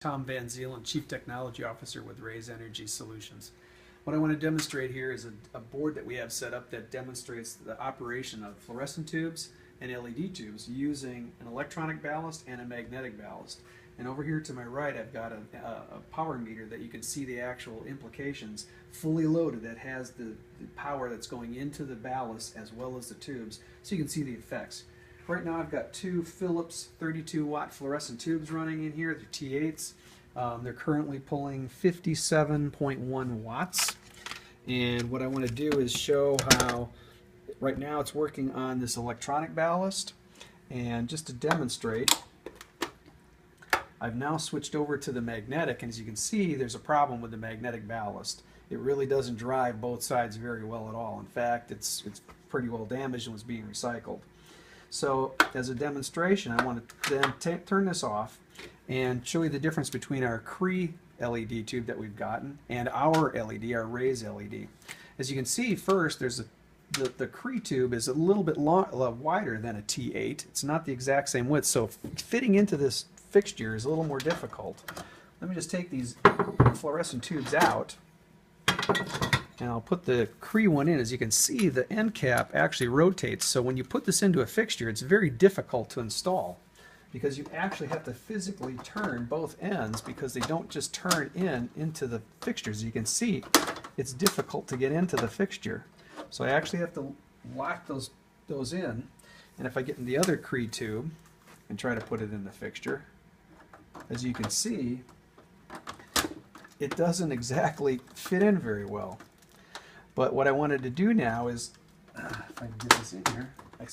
Tom Van Zeelen, Chief Technology Officer with Raise Energy Solutions. What I want to demonstrate here is a board that we have set up that demonstrates the operation of fluorescent tubes and LED tubes using an electronic ballast and a magnetic ballast. And over here to my right I've got a power meter that you can see the actual implications, fully loaded, that has the power that's going into the ballast as well as the tubes, so you can see the effects. Right now I've got two Philips 32 watt fluorescent tubes running in here. They're T8s. They're currently pulling 57.1 watts. And what I want to do is show how right now it's working on this electronic ballast. And just to demonstrate, I've now switched over to the magnetic, and as you can see there's a problem with the magnetic ballast. It really doesn't drive both sides very well at all. In fact, it's pretty well damaged and was being recycled. So as a demonstration, I want to then turn this off and show you the difference between our Cree LED tube that we've gotten and our LED, our Raise LED. As you can see, first there's the Cree tube is a little bit wider than a T8. It's not the exact same width, so fitting into this fixture is a little more difficult. Let me just take these fluorescent tubes out, and I'll put the Cree one in. As you can see, the end cap actually rotates, so when you put this into a fixture it's very difficult to install because you actually have to physically turn both ends because they don't just turn into the fixtures. You can see it's difficult to get into the fixture, so I actually have to lock those in. And if I get in the other Cree tube and try to put it in the fixture, as you can see, it doesn't exactly fit in very well. But what I wanted to do now is, if I can get this in here, I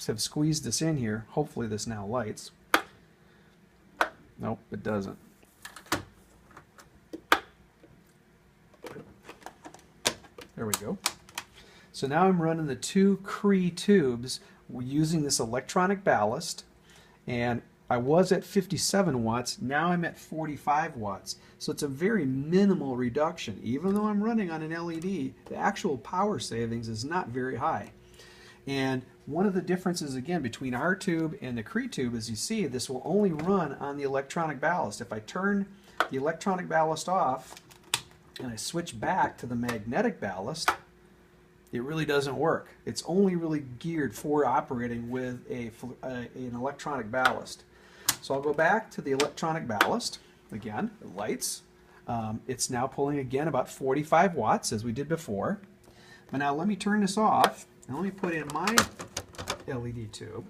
have squeezed this in here. Hopefully this now lights. Nope, it doesn't. There we go. So now I'm running the two Cree tubes using this electronic ballast, and I was at 57 watts, now I'm at 45 watts. So it's a very minimal reduction. Even though I'm running on an LED, the actual power savings is not very high. And one of the differences again between our tube and the Cree tube is, you see, this will only run on the electronic ballast. If I turn the electronic ballast off and I switch back to the magnetic ballast, it really doesn't work. It's only really geared for operating with an electronic ballast. So I'll go back to the electronic ballast. Again, it lights. It's now pulling again about 45 watts as we did before. But now let me turn this off and let me put in my LED tube.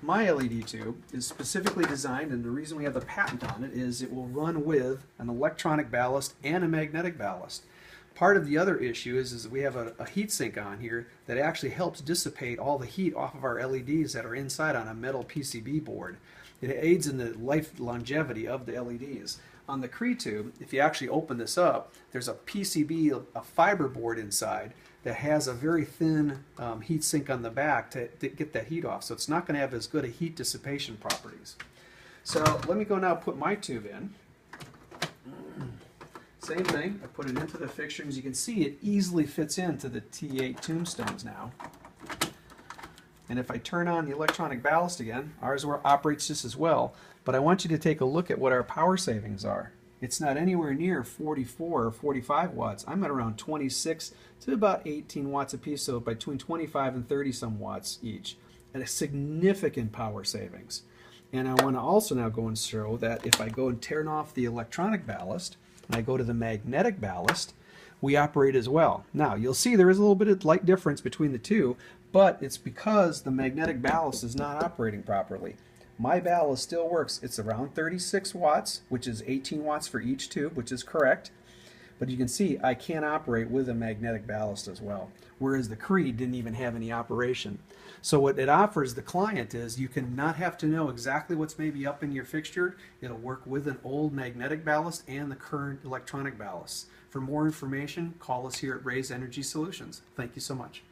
My LED tube is specifically designed, and the reason we have the patent on it is it will run with an electronic ballast and a magnetic ballast. Part of the other issue is that we have a heat sink on here that actually helps dissipate all the heat off of our LEDs that are inside on a metal PCB board. It aids in the longevity of the LEDs. On the Cree tube, if you actually open this up, there's a PCB, a fiber board inside that has a very thin heat sink on the back to get that heat off. So it's not going to have as good a heat dissipation properties. So let me go now put my tube in. Same thing, I put it into the fixture, and as you can see it easily fits into the T8 tombstones now. And if I turn on the electronic ballast again, ours operates just as well, but I want you to take a look at what our power savings are. It's not anywhere near 44 or 45 watts. I'm at around 26 to about 18 watts a piece, so between 25 and 30 some watts each, and a significant power savings. And I want to also now go and show that if I go and turn off the electronic ballast and I go to the magnetic ballast, we operate as well. Now you'll see there is a little bit of light difference between the two, but it's because the magnetic ballast is not operating properly. My ballast still works. It's around 36 watts, which is 18 watts for each tube, which is correct. But you can see I can operate with a magnetic ballast as well, whereas the Cree didn't even have any operation. So what it offers the client is you can not have to know exactly what's maybe up in your fixture. It'll work with an old magnetic ballast and the current electronic ballast. For more information, call us here at Raise Energy Solutions. Thank you so much.